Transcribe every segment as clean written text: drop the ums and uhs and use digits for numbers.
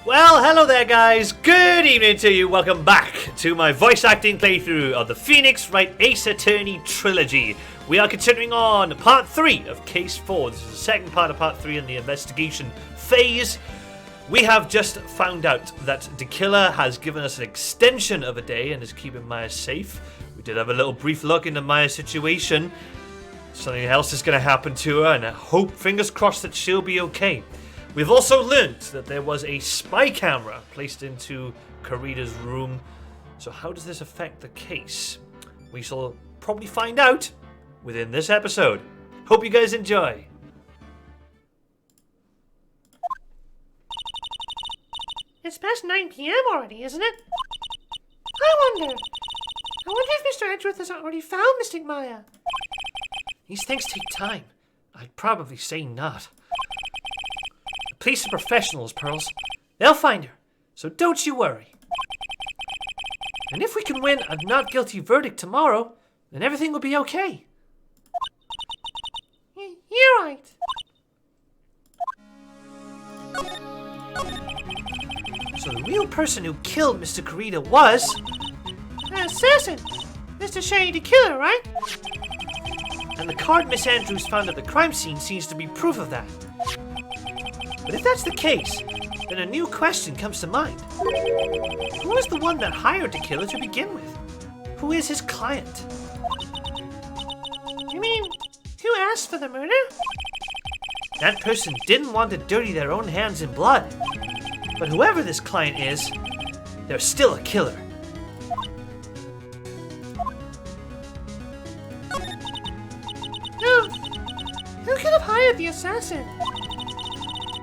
Well, hello there guys, good evening to you, welcome back to my voice acting playthrough of the Phoenix Wright Ace Attorney Trilogy. We are continuing on part 3 of case 4, this is the second part of part 3 in the investigation phase. We have just found out that the killer has given us an extension of a day and is keeping Maya safe. We did have a little brief look into Maya's situation. Something else is going to happen to her and I hope, fingers crossed, that she'll be okay. We've also learnt that there was a spy camera placed into Karida's room. So how does this affect the case? We shall probably find out within this episode. Hope you guys enjoy. It's past 9 p.m. already, isn't it? I wonder if Mr. Edgeworth has already found Mystic Maya. These things take time. I'd probably say not. The police are professionals, Pearls. They'll find her, so don't you worry. And if we can win a not guilty verdict tomorrow, then everything will be okay. You're right. So the real person who killed Mr. Karita was... An assassin! Mr. Shady the killer, right? And the card Miss Andrews found at the crime scene seems to be proof of that. But if that's the case, then a new question comes to mind. Who was the one that hired the killer to begin with? Who is his client? You mean, who asked for the murder? That person didn't want to dirty their own hands in blood. But whoever this client is, they're still a killer. Who could have hired the assassin?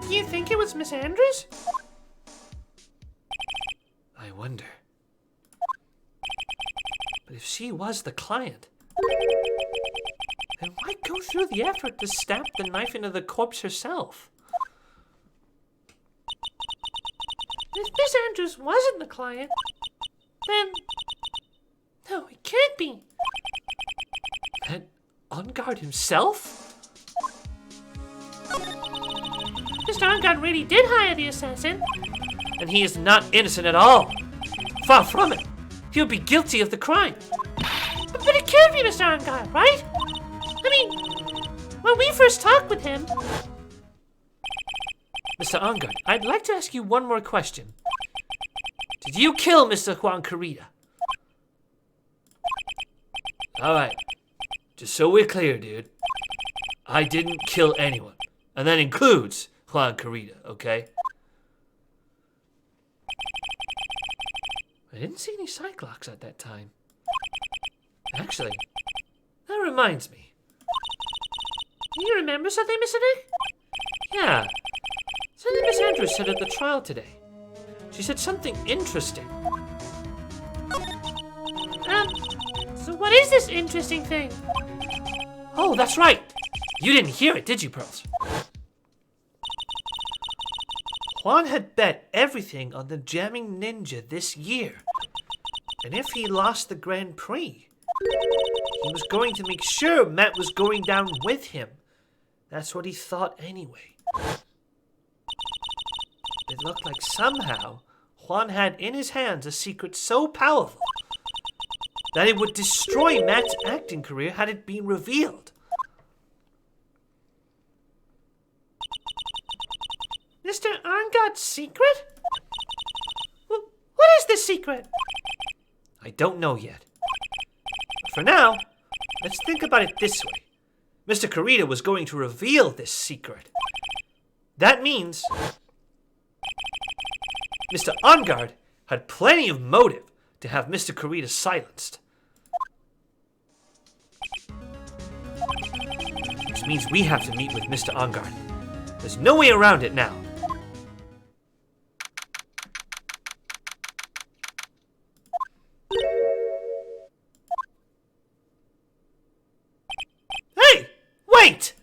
Do you think it was Miss Andrews? I wonder. But if she was the client, then why go through the effort to stab the knife into the corpse herself? If Miss Andrews wasn't the client, then... No, it can't be. And Engarde himself? Mr. Engarde really did hire the assassin. And he is not innocent at all. Far from it. He'll be guilty of the crime. But it can't be Mr. Engarde, right? I mean, when we first talked with him... Mr. Engarde, I'd like to ask you one more question. Did you kill Mr. Juan Karita? Alright. Just so we're clear, dude. I didn't kill anyone. And that includes Juan Karita, okay? I didn't see any Cyclops at that time. Actually, that reminds me. Do you remember something, Mr. Dick? Yeah. Something Miss Andrews said at the trial today. She said something interesting. So what is this interesting thing? Oh, that's right. You didn't hear it, did you, Pearls? Juan had bet everything on the jamming ninja this year. And if he lost the Grand Prix, he was going to make sure Matt was going down with him. That's what he thought anyway. It looked like somehow Juan had in his hands a secret so powerful that it would destroy Matt's acting career had it been revealed. Mr. Engarde's secret? What is this secret? I don't know yet. But for now, let's think about it this way. Mr. Karita was going to reveal this secret. That means Mr. Engarde had plenty of motive to have Mr. Karita silenced. Which means we have to meet with Mr. Engarde. There's no way around it now. Hey! Wait!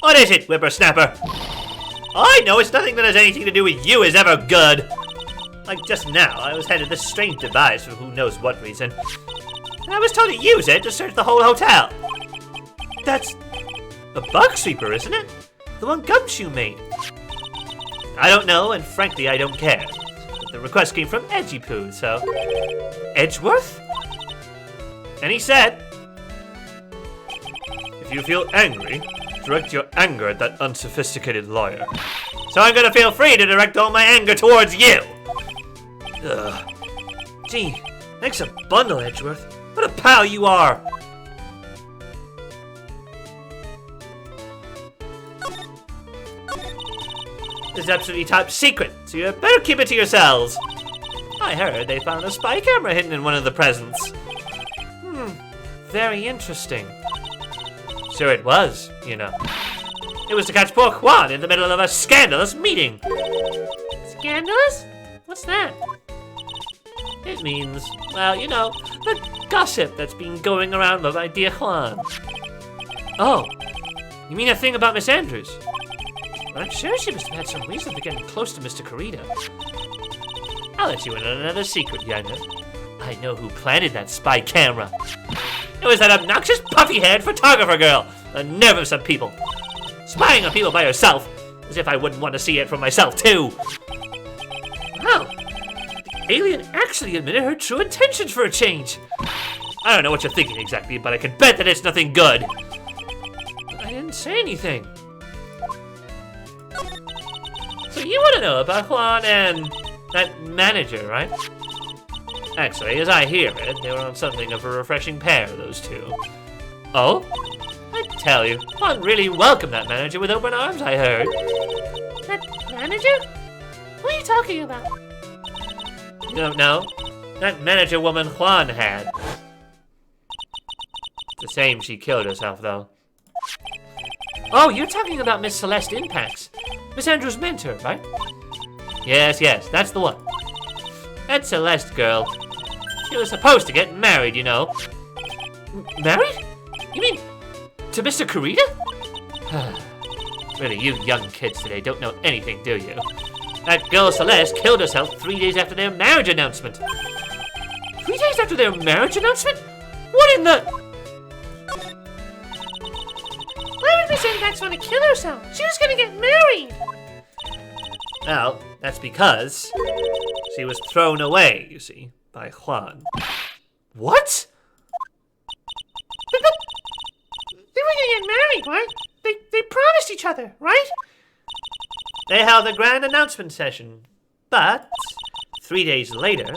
What is it, whippersnapper? I know it's nothing that has anything to do with you is ever good. Like just now, I was handed this strange device for who knows what reason. And I was told to use it to search the whole hotel. That's a bug sweeper, isn't it? The one Gumshoe made. I don't know, and frankly, I don't care. But the request came from Edgypoo, so... Edgeworth? And he said... If you feel angry, direct your anger at that unsophisticated lawyer. So I'm gonna feel free to direct all my anger towards you! Ugh. Gee, thanks a bundle, Edgeworth. What a pal you are! This is absolutely top secret, so you better keep it to yourselves. I heard they found a spy camera hidden in one of the presents. Very interesting. Sure it was, you know. It was to catch poor Juan in the middle of a scandalous meeting. Scandalous? What's that? It means, well, you know, the gossip that's been going around with my dear Juan. Oh, you mean that thing about Miss Andrews? I'm sure she must have had some reason for getting close to Mr. Corita. I'll let you in on another secret, Yana. I know who planted that spy camera. It was that obnoxious, puffy-haired photographer girl. The nerve of some people. Spying on people by herself, as if I wouldn't want to see it for myself, too. Wow. The alien actually admitted her true intentions for a change. I don't know what you're thinking exactly, but I can bet that it's nothing good. I didn't say anything. So you want to know about Juan and that manager, right? Actually, as I hear it, they were on something of a refreshing pair, those two. Oh? I tell you, Juan really welcomed that manager with open arms, I heard. That manager? What are you talking about? You don't know? That manager woman Juan had. It's the same she killed herself, though. Oh, you're talking about Miss Celeste Impax. Miss Andrews' mentor, right? Yes, that's the one. That Celeste girl. She was supposed to get married, you know. Married? You mean to Mr. Corita? Really, you young kids today don't know anything, do you? That girl Celeste killed herself 3 days after their marriage announcement. 3 days after their marriage announcement? What in the... Why would Miss Impax want to kill herself? She was gonna get married! Well, that's because she was thrown away, you see, by Juan. What? But they were gonna get married, right? They promised each other, right? They held a grand announcement session, but 3 days later,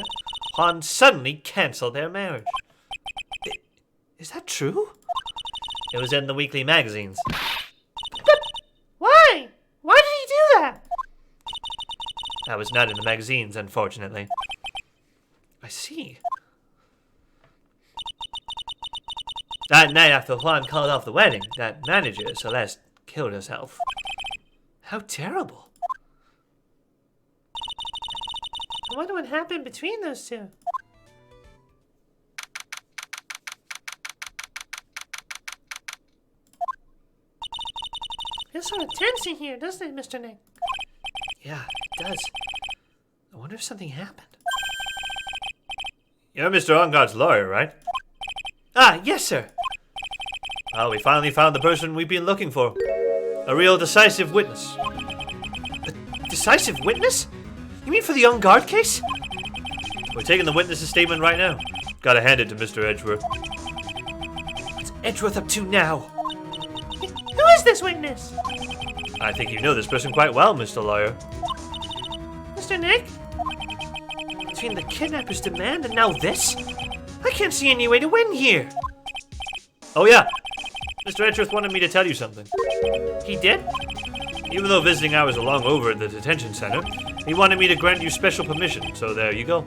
Juan suddenly canceled their marriage. Is that true? It was in the weekly magazines. But why? Why did he do that? I was not in the magazines, unfortunately. I see. That night after Juan called off the wedding, that manager, Celeste, killed herself. How terrible. I wonder what happened between those two. It's sort of tense in here, doesn't it, Mr. Nick? Yeah, it does. I wonder if something happened. You're Mr. Engarde's lawyer, right? Ah, yes, sir. Well, we finally found the person we've been looking for. A real decisive witness. A decisive witness? You mean for the Engarde case? We're taking the witness's statement right now. Gotta hand it to Mr. Edgeworth. What's Edgeworth up to now? Who is this witness? I think you know this person quite well, Mr. Lawyer. Mr. Nick? Between the kidnapper's demand and now this? I can't see any way to win here. Oh yeah, Mr. Edgeworth wanted me to tell you something. He did? Even though visiting hours are long over at the detention center, he wanted me to grant you special permission, so there you go.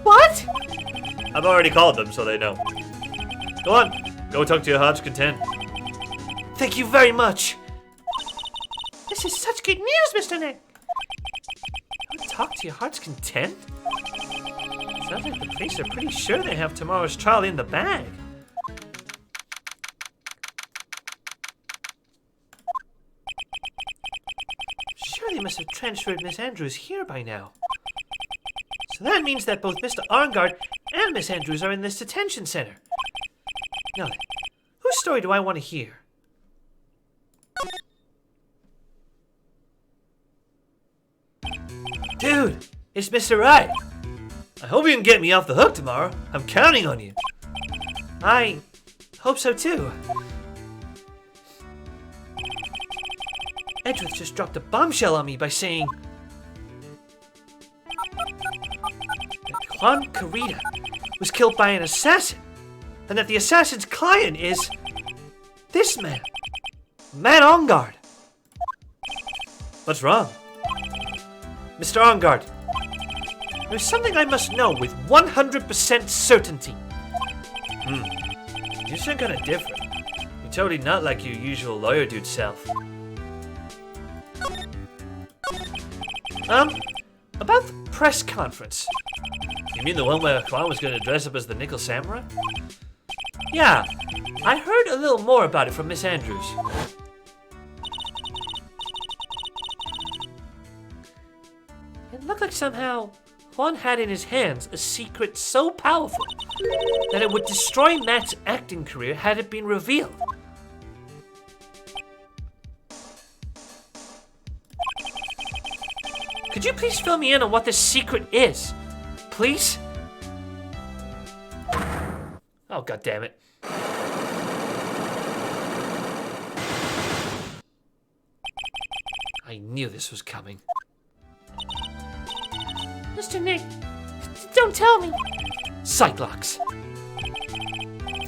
What? I've already called them, so they know. Go on, go talk to your heart's content. Thank you very much. This is such good news, Mr. Nick. Talk to your heart's content? Sounds like the police are pretty sure they have tomorrow's trial in the bag. Sure, they must have transferred Miss Andrews here by now. So that means that both Mr. Engarde and Miss Andrews are in this detention center. Now, whose story do I want to hear? Dude, it's Mr. Wright. I hope you can get me off the hook tomorrow. I'm counting on you. I hope so too. Edgeworth just dropped a bombshell on me by saying that Juan Carita was killed by an assassin, and that the assassin's client is this man, Engarde. What's wrong? Mr. Engarde, there's something I must know with 100% certainty. You sound kind of different. You're totally not like your usual lawyer dude self. About the press conference. You mean the one where Juan was going to dress up as the Nickel Samurai? Yeah, I heard a little more about it from Miss Andrews. It looked like somehow Juan had in his hands a secret so powerful that it would destroy Matt's acting career had it been revealed. Could you please fill me in on what this secret is? Please? Oh, God damn it. I knew this was coming. Mr. Nick, don't tell me. Cyclops.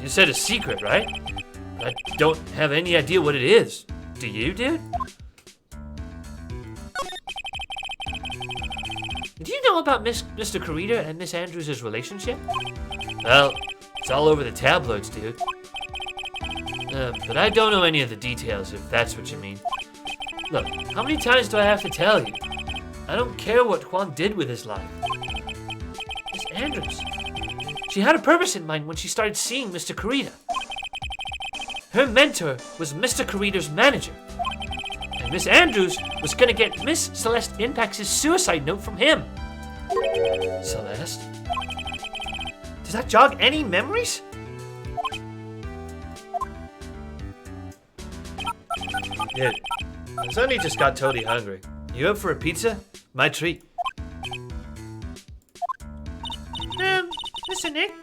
You said a secret, right? I don't have any idea what it is. Do you, dude? Do you know about Mr. Carita and Miss Andrews' relationship? Well, it's all over the tabloids, dude. But I don't know any of the details, if that's what you mean. Look, how many times do I have to tell you? I don't care what Juan did with his life. Miss Andrews, she had a purpose in mind when she started seeing Mr. Carita. Her mentor was Mr. Carita's manager. And Miss Andrews was gonna get Miss Celeste Impax's suicide note from him. Celeste? Does that jog any memories? Yeah, I suddenly just got totally hungry. You up for a pizza? My treat. Mr. Nick,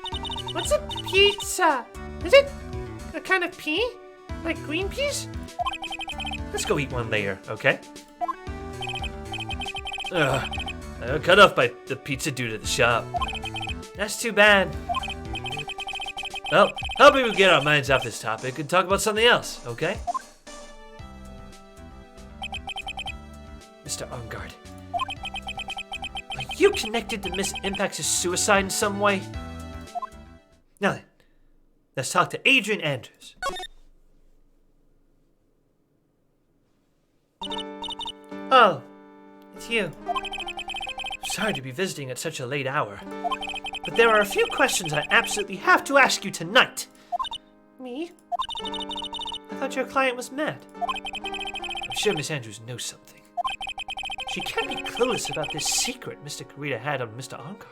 what's a pizza? Is it a kind of pea? Like green peas? Let's go eat one later, okay? I got cut off by the pizza dude at the shop. That's too bad. Well, how about we get our minds off this topic and talk about something else, okay? Mr. Engarde, are you connected to Miss Impax's suicide in some way? Now then, let's talk to Adrian Andrews. Oh, it's you. Sorry to be visiting at such a late hour, but there are a few questions I absolutely have to ask you tonight. Me? I thought your client was mad. I'm sure Miss Andrews knows something. She can't be clueless about this secret Mr. Carita had on Mr. Engarde.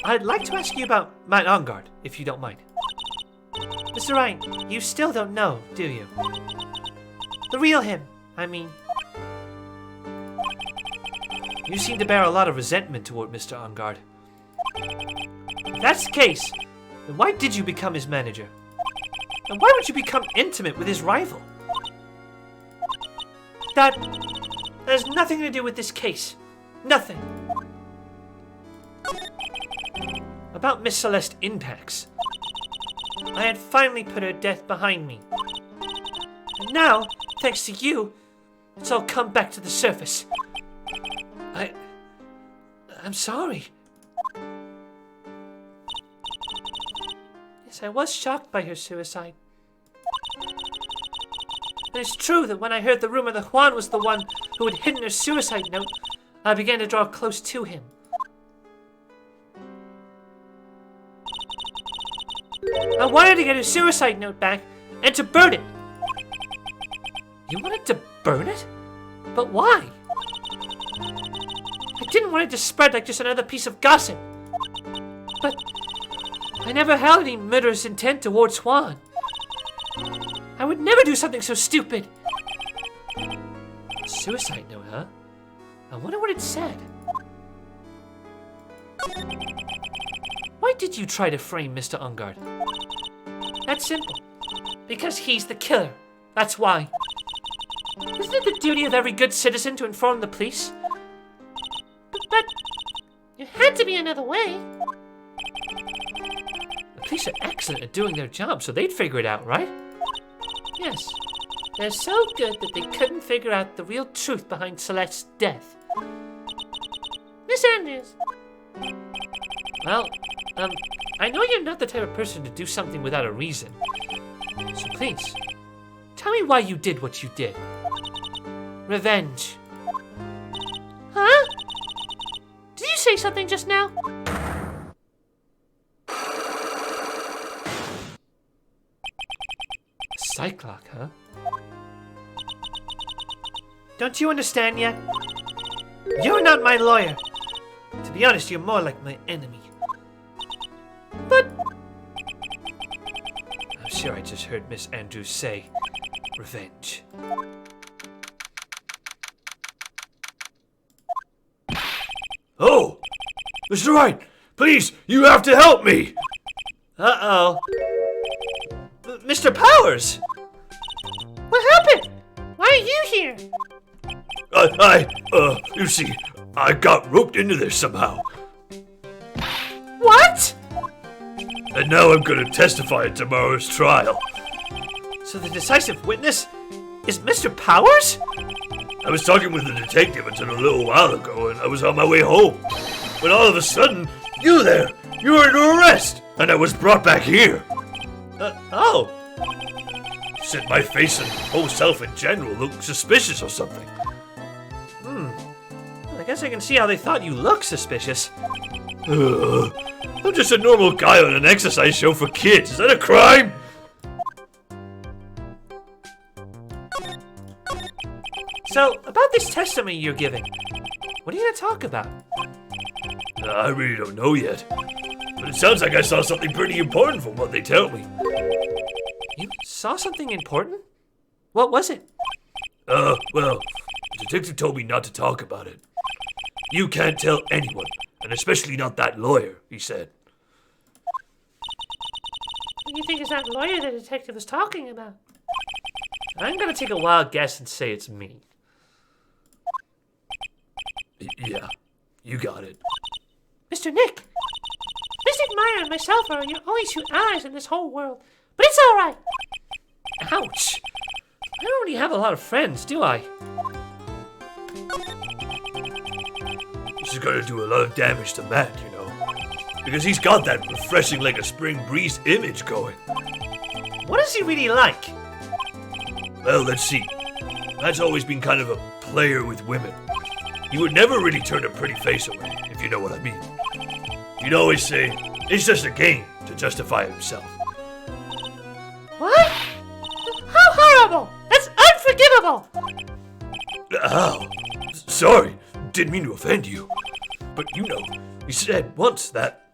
I'd like to ask you about Matt Engarde, if you don't mind. Mr. Wright, you still don't know, do you? The real him, I mean. You seem to bear a lot of resentment toward Mr. Engarde. If that's the case, then why did you become his manager? And why would you become intimate with his rival? That has nothing to do with this case. Nothing. About Miss Celeste Impax. I had finally put her death behind me. And now, thanks to you, it's all come back to the surface. I'm sorry. Yes, I was shocked by her suicide. And it's true that when I heard the rumor that Juan was the one who had hidden her suicide note, I began to draw close to him. I wanted to get her suicide note back and to burn it. You wanted to burn it? But why? I didn't want it to spread like just another piece of gossip. But I never held any murderous intent towards Juan. I would never do something so stupid. Suicide note, huh? I wonder what it said. Why did you try to frame Mr. Engarde? That's simple. Because he's the killer. That's why. Isn't it the duty of every good citizen to inform the police? But there had to be another way. The police are excellent at doing their job, so they'd figure it out, right? Yes. They're so good that they couldn't figure out the real truth behind Celeste's death. Miss Andrews. Well, I know you're not the type of person to do something without a reason. So please, tell me why you did what you did. Revenge. Huh? Did you say something just now? Cyclock, huh? Don't you understand yet? You're not my lawyer. To be honest, you're more like my enemy. But I'm sure I just heard Miss Andrews say, revenge. Oh! Mr. Wright, please, you have to help me! Uh-oh. Mr. Powers! what happened? Why are you here? You see, I got roped into this somehow. What? And now I'm gonna testify at tomorrow's trial. So the decisive witness is Mr. Powers? I was talking with the detective until a little while ago, and I was on my way home. When all of a sudden, you were under arrest, and I was brought back here. Oh. Said my face and whole self in general looked suspicious or something. I guess I can see how they thought you looked suspicious. I'm just a normal guy on an exercise show for kids. Is that a crime? So, about this testimony you're giving, what are you going to talk about? I really don't know yet. But it sounds like I saw something pretty important from what they tell me. You saw something important? What was it? Well, the detective told me not to talk about it. You can't tell anyone, and especially not that lawyer, he said. What do you think is that lawyer the detective was talking about? I'm going to take a wild guess and say it's me. Yeah, you got it. Mr. Nick. Mystic Meyer and myself are your only two allies in this whole world. But it's alright. Ouch! I don't really have a lot of friends, do I? This is gonna do a lot of damage to Matt, you know. Because he's got that refreshing like a spring breeze image going. What is he really like? Well, let's see. Matt's always been kind of a player with women. He would never really turn a pretty face away, if you know what I mean. He'd always say, it's just a game, to justify himself. What? How horrible! That's unforgivable! Ow. Sorry, didn't mean to offend you. But you know, he said once that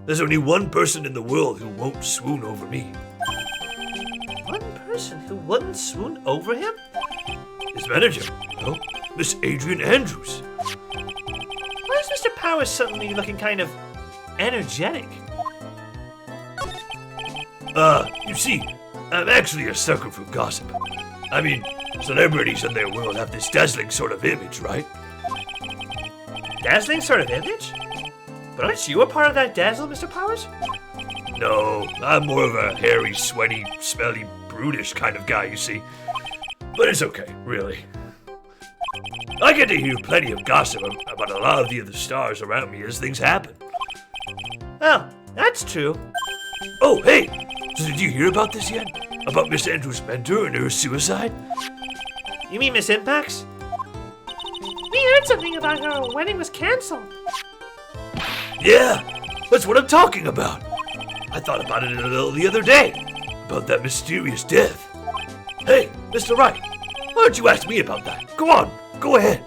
there's only one person in the world who won't swoon over me. One person who wouldn't swoon over him? His manager, you know, Miss Adrian Andrews. Why is Mr. Powers suddenly looking kind of energetic? You see, I'm actually a sucker for gossip. I mean, celebrities in their world have this dazzling sort of image, right? Dazzling sort of image? But aren't you a part of that dazzle, Mr. Powers? No, I'm more of a hairy, sweaty, smelly, brutish kind of guy, you see. But it's okay, really. I get to hear plenty of gossip about a lot of the other stars around me as things happen. Oh, that's true. Oh, hey! So did you hear about this yet? About Miss Andrews' mentor and her suicide? You mean Miss Impax? We heard something about her wedding was canceled. Yeah, that's what I'm talking about. I thought about it a little the other day, about that mysterious death. Hey, Mr. Wright, why don't you ask me about that? Go on, go ahead.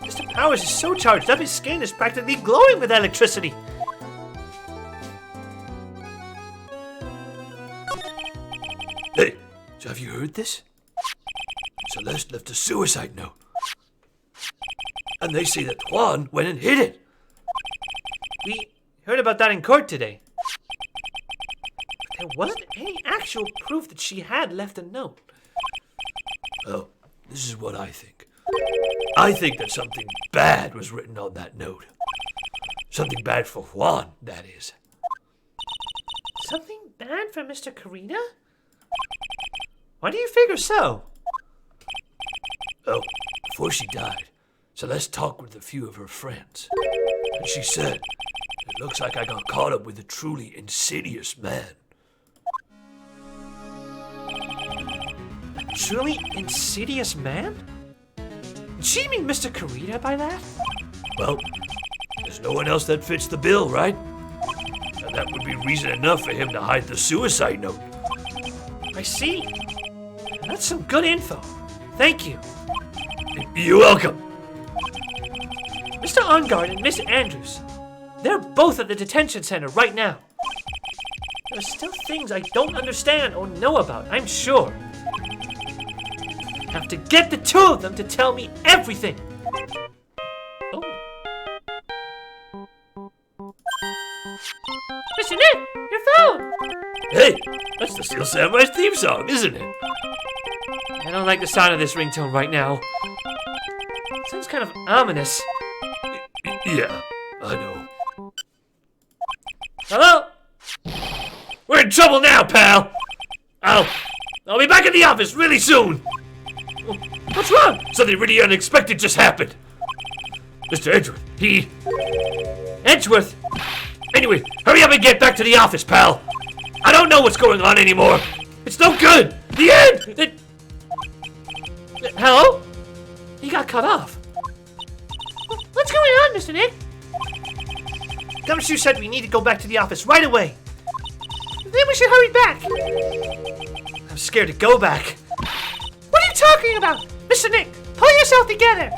Mr. Powers is so charged up, his skin is practically glowing with electricity. Hey, so have you heard this? Celeste left a suicide note. And they say that Juan went and hid it. We heard about that in court today. But there wasn't any actual proof that she had left a note. Well, this is what I think. I think that something bad was written on that note. Something bad for Juan, that is. Something bad for Mr. Carita? Why do you figure so? Oh, before she died, Celeste talked with a few of her friends. And she said, it looks like I got caught up with a truly insidious man. A truly insidious man? Did she mean Mr. Carita by that? Well, there's no one else that fits the bill, right? And that would be reason enough for him to hide the suicide note. I see. That's some good info. Thank you. You're welcome. Mr. Engarde and Miss Andrews. They're both at the detention center right now. There's still things I don't understand or know about, I'm sure. I have to get the two of them to tell me everything. Oh. Mr. Nick, your phone! Hey, that's the Steel Samurai's theme song, isn't it? I don't like the sound of this ringtone right now. It sounds kind of ominous. Yeah, I know. Hello? We're in trouble now, pal! I'll be back in the office really soon! What's wrong? Something really unexpected just happened. Mr. Edgeworth, Edgeworth! Anyway, hurry up and get back to the office, pal! I don't know what's going on anymore! It's no good! The end! Hello? He got cut off. What's going on, Mr. Nick? Gumshoe said we need to go back to the office right away. Then we should hurry back. I'm scared to go back. What are you talking about? Mr. Nick, pull yourself together.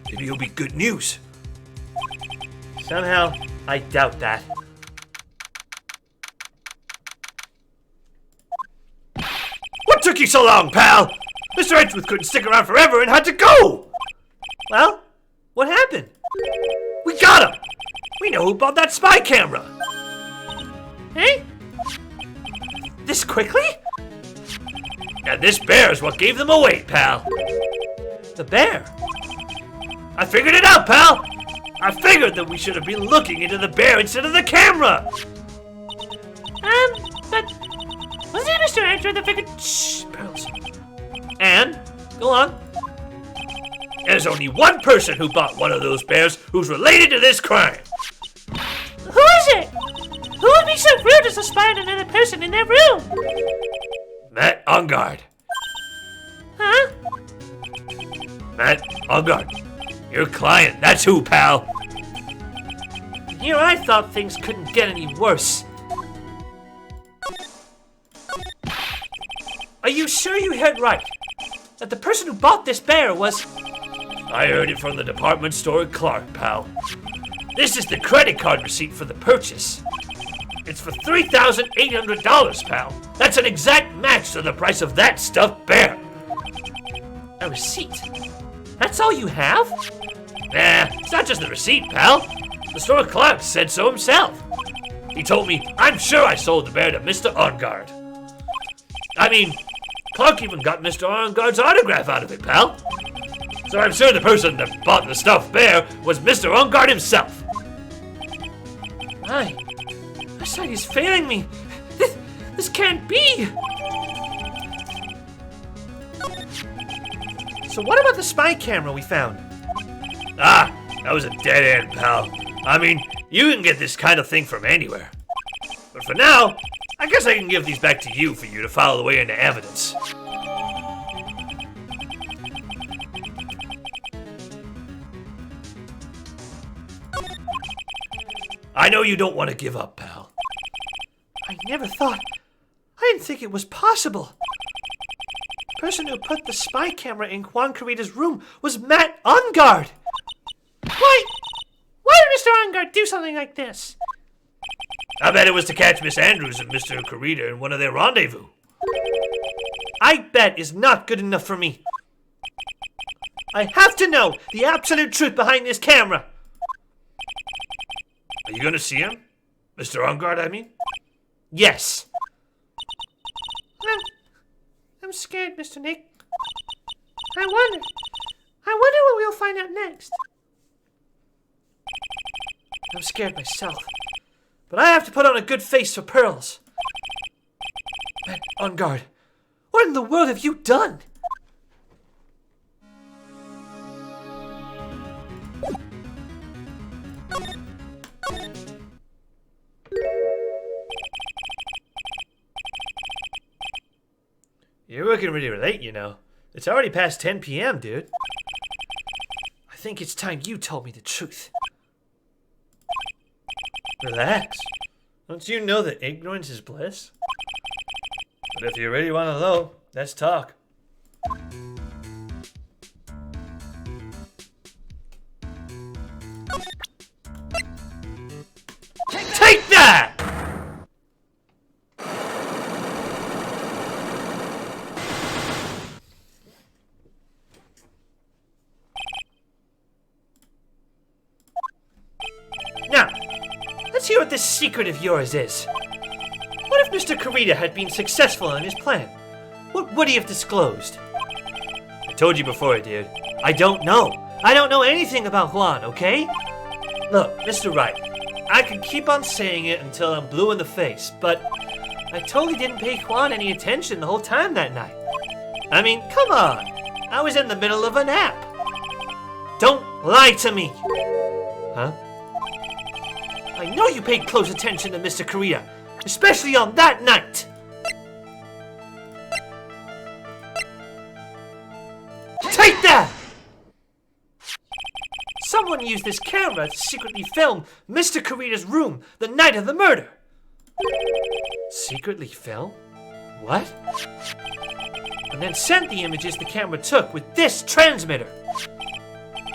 Maybe it'll be good news. Somehow, I doubt that. What took you so long, pal? Mr. Edgeworth couldn't stick around forever and had to go! Well, what happened? We got him! We know who bought that spy camera! Hey? This quickly? And this bear is what gave them away, pal. The bear? I figured it out, pal! I figured that we should have been looking into the bear instead of the camera! But wasn't it Mr. Andrew that figured? Shh, Pearls. And? Go on. There's only one person who bought one of those bears who's related to this crime. Who is it? Who would be so rude as to spy on another person in their room? Matt Engarde. Huh? Matt Engarde. Your client, that's who, pal. Here I thought things couldn't get any worse. Are you sure you heard right? That the person who bought this bear was... I heard it from the department store at Clark, pal. This is the credit card receipt for the purchase. It's for $3,800, pal. That's an exact match to the price of that stuffed bear. A receipt? That's all you have? Nah, it's not just the receipt, pal. The store clerk said so himself. He told me, I'm sure I sold the bear to Mr. Engarde. I mean, Clark even got Mr. Engarde's autograph out of it, pal. So I'm sure the person that bought the stuffed bear was Mr. Engarde himself. My sight is failing me. This can't be. So what about the spy camera we found? Ah, that was a dead end, pal. I mean, you can get this kind of thing from anywhere. But for now, I guess I can give these back to you for you to file away into evidence. I know you don't want to give up, pal. I never thought... I didn't think it was possible. The person who put the spy camera in Juan Carita's room was Matt Engarde. Why did Mr. Engarde do something like this? I bet it was to catch Miss Andrews and Mr. Carita in one of their rendezvous. I bet is not good enough for me. I have to know the absolute truth behind this camera. Are you gonna see him? Mr. Engarde, I mean? Yes. I'm scared, Mr. Nick. I wonder what we'll find out next. I'm scared myself. But I have to put on a good face for Pearls. Man, on guard. What in the world have you done? You're working really late, you know. It's already past 10 p.m., dude. I think it's time you told me the truth. Relax. Don't you know that ignorance is bliss? But if you really want to know, let's talk. Take that! Now, let's hear what this secret of yours is. What if Mr. Carita had been successful in his plan? What would he have disclosed? I told you before, dude. I don't know. I don't know anything about Juan, okay? Look, Mr. Wright, I could keep on saying it until I'm blue in the face, but I totally didn't pay Juan any attention the whole time that night. I mean, come on. I was in the middle of a nap. Don't lie to me. Huh? I know you paid close attention to Mr. Carita, especially on that night. Take that! Someone used this camera to secretly film Mr. Carita's room the night of the murder. Secretly film? What? And then sent the images the camera took with this transmitter.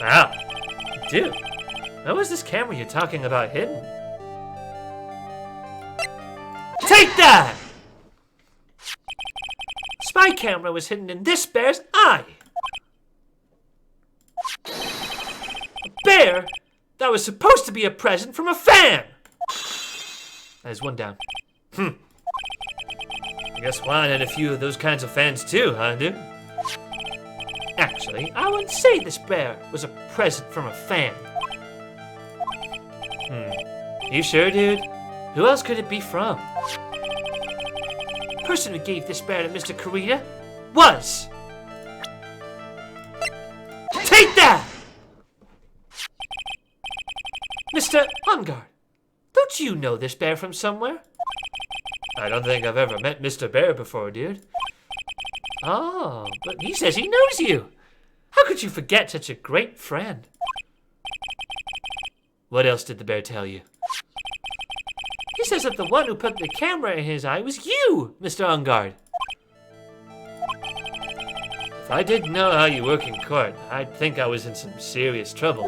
Wow. Dude, how was this camera you're talking about hidden? Take that! Spy camera was hidden in this bear's eye. A bear that was supposed to be a present from a fan. There's one down. I guess Juan had a few of those kinds of fans too, huh, dude? Actually, I wouldn't say this bear was a present from a fan. You sure, dude? Who else could it be from? The person who gave this bear to Mr. Carita was... Take that! Mr. Engarde, don't you know this bear from somewhere? I don't think I've ever met Mr. Bear before, dude. Oh, but he says he knows you. How could you forget such a great friend? What else did the bear tell you? He says that the one who put the camera in his eye was you, Mr. Engarde. If I didn't know how you work in court, I'd think I was in some serious trouble.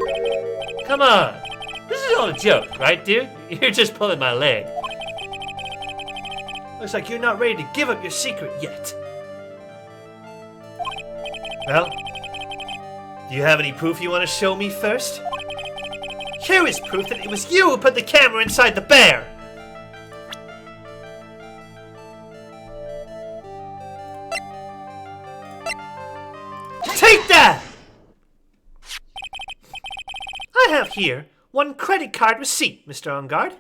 Come on. This is all a joke, right, dude? You're just pulling my leg. Looks like you're not ready to give up your secret yet. Well, do you have any proof you want to show me first? Here is proof that it was you who put the camera inside the bear. Take that! I have here one credit card receipt, Mr. Engarde.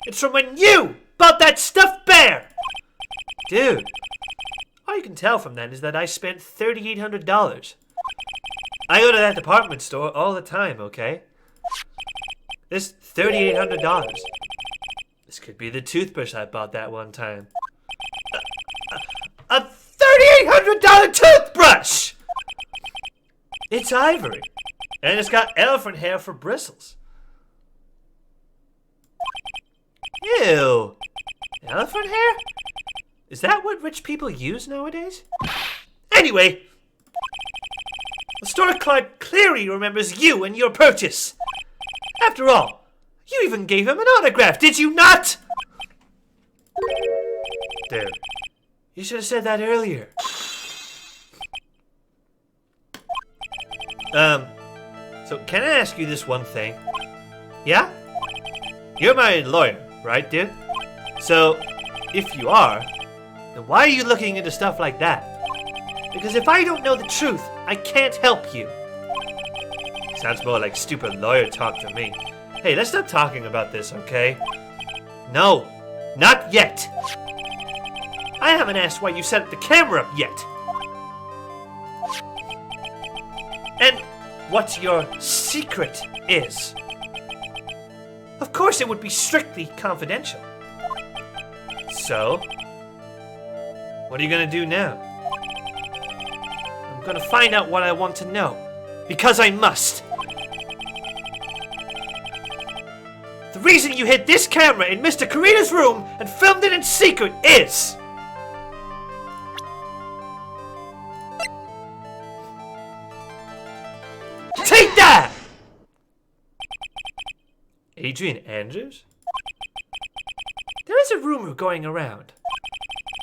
It's from when you bought that stuffed bear! Dude, all you can tell from that is that I spent $3,800. I go to that department store all the time, okay? This $3,800. This could be the toothbrush I bought that one time. A $3,800 toothbrush! It's ivory, and it's got elephant hair for bristles. Ew. Elephant hair? Is that what rich people use nowadays? Anyway, the store clerk clearly remembers you and your purchase. After all, you even gave him an autograph, did you not? Dude. You should have said that earlier. So can I ask you this one thing? Yeah? You're my lawyer, right, dude? So, if you are, then why are you looking into stuff like that? Because if I don't know the truth, I can't help you. Sounds more like stupid lawyer talk to me. Hey, let's stop talking about this, okay? No, not yet. I haven't asked why you set the camera up yet. And what your secret is. Of course it would be strictly confidential. So, what are you gonna do now? I'm gonna find out what I want to know. Because I must. The reason you hid this camera in Mr. Karita's room and filmed it in secret is... Take that! Adrian Andrews? There is a rumor going around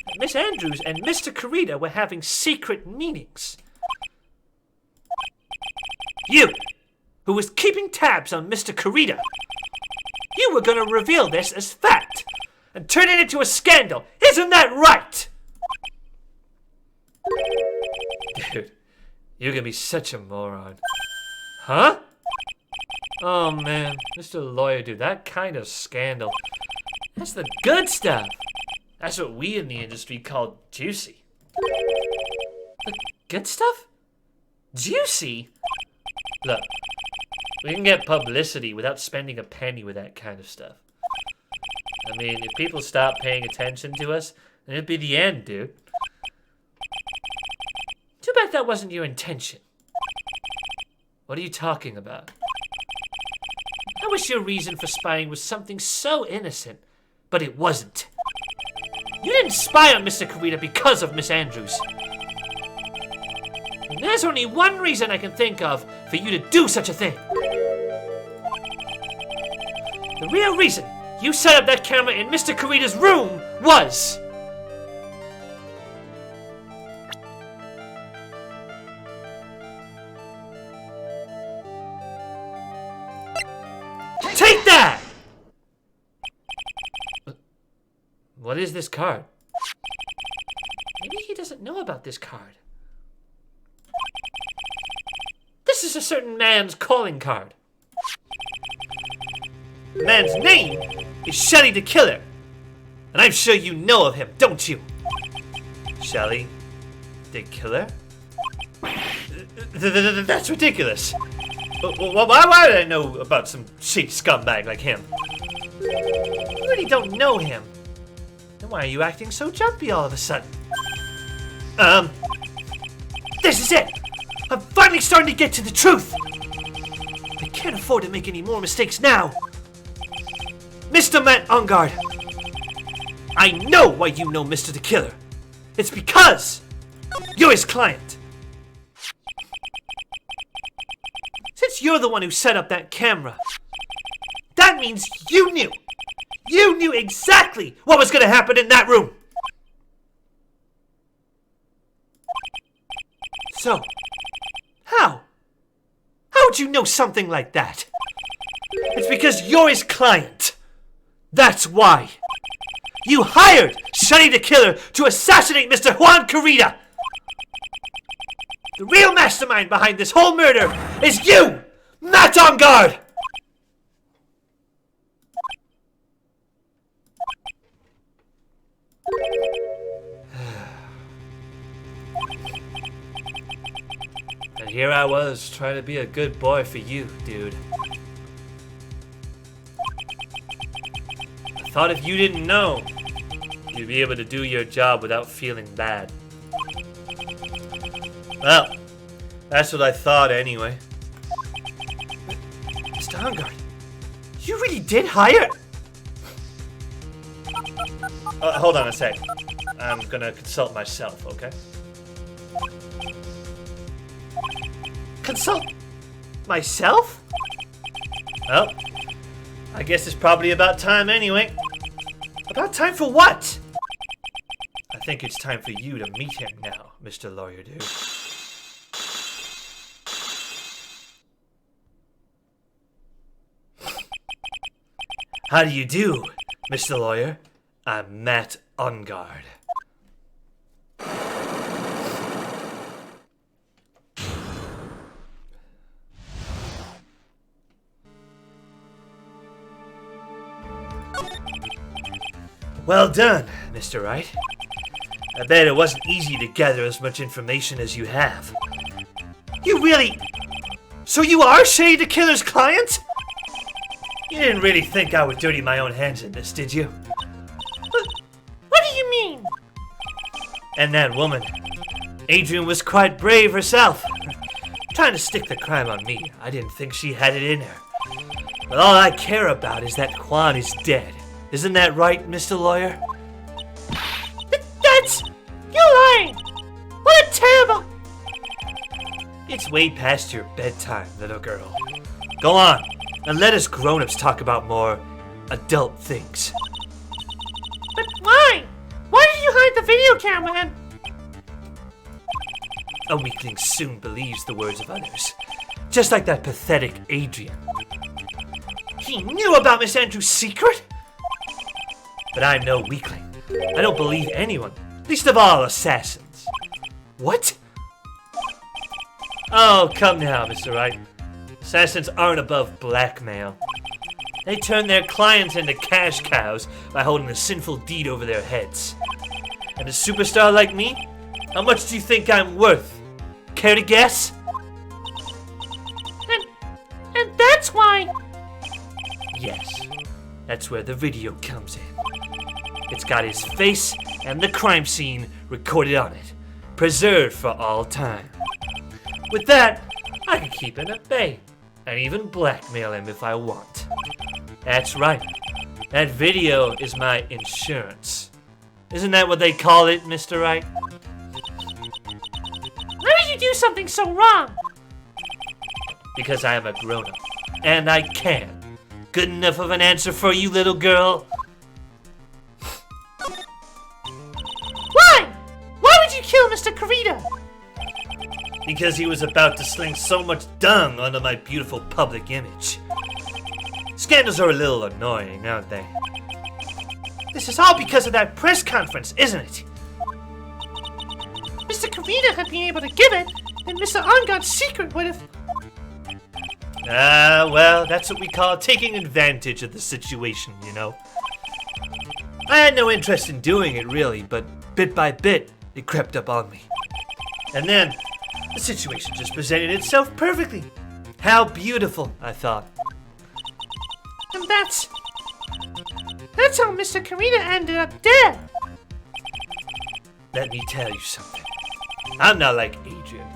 that Miss Andrews and Mr. Karita were having secret meetings. You, who was keeping tabs on Mr. Karita, you were gonna reveal this as fact and turn it into a scandal. Isn't that right? Dude, you're gonna be such a moron. Huh? Oh man, Mr. Lawyer, dude, that kind of scandal. That's the good stuff. That's what we in the industry call juicy. The good stuff? Juicy? Look, we can get publicity without spending a penny with that kind of stuff. I mean, if people stop paying attention to us, then it'd be the end, dude. Too bad that wasn't your intention. What are you talking about? I wish your reason for spying was something so innocent, but it wasn't. You didn't spy on Mr. Karita because of Miss Andrews. And there's only one reason I can think of for you to do such a thing. The real reason you set up that camera in Mr. Karita's room was... Take that! What is this card? Maybe he doesn't know about this card. This is a certain man's calling card. The man's name is Shelly the Killer. And I'm sure you know of him, don't you? Shelly the Killer? That's ridiculous. Why did I know about some cheap scumbag like him? You really don't know him. Then why are you acting so jumpy all of a sudden? This is it! I'm finally starting to get to the truth! I can't afford to make any more mistakes now! Mr. Matt Engarde, I know why you know Mr. the Killer. It's because you're his client. Since you're the one who set up that camera, that means you knew. You knew exactly what was going to happen in that room. So, how? How would you know something like that? It's because you're his client. That's why. You hired Shunny the Killer to assassinate Mr. Juan Karita. The real mastermind behind this whole murder is you, Matt Engarde. And here I was, trying to be a good boy for you, dude. I thought if you didn't know, you'd be able to do your job without feeling bad. Well, that's what I thought anyway. Mr. Engarde, you really did hire... Hold on a sec. I'm gonna consult myself, okay? Consult myself? Well, I guess it's probably about time anyway. About time for what? think it's time for you to meet him now, Mr. Lawyer Dude. How do you do, Mr. Lawyer? I'm Matt Engarde. Well done, Mr. Wright. I bet it wasn't easy to gather as much information as you have. You really... So you are Shady the Killer's client? You didn't really think I would dirty my own hands in this, did you? What do you mean? And that woman, Adrian, was quite brave herself. Trying to stick the crime on me. I didn't think she had it in her. But all I care about is that Quan is dead. Isn't that right, Mr. Lawyer? That's... You're lying! What a terrible... It's way past your bedtime, little girl. Go on, and let us grown-ups talk about more adult things. But why? Why did you hide the video camera? A weakling soon believes the words of others. Just like that pathetic Adrian. He knew about Miss Andrews' secret? But I'm no weakling. I don't believe anyone, least of all assassins. What? Oh, come now, Mr. Wright. Assassins aren't above blackmail. They turn their clients into cash cows by holding a sinful deed over their heads. And a superstar like me? How much do you think I'm worth? Care to guess? And that's why... Yes, that's where the video comes in. It's got his face and the crime scene recorded on it, preserved for all time. With that, I can keep him at bay, and even blackmail him if I want. That's right, that video is my insurance. Isn't that what they call it, Mr. Wright? Why did you do something so wrong? Because I am a grown-up, and I can. Good enough of an answer for you, little girl? Why? Why would you kill Mr. Carita? Because he was about to sling so much dung onto my beautiful public image. Scandals are a little annoying, aren't they? This is all because of that press conference, isn't it? Mr. Carita had been able to give it, and Mr. Engarde's secret would have... Well, that's what we call taking advantage of the situation, you know. I had no interest in doing it, really, but bit by bit, it crept up on me. And then, the situation just presented itself perfectly. How beautiful, I thought. And that's how Mr. Carita ended up dead. Let me tell you something. I'm not like Adrian.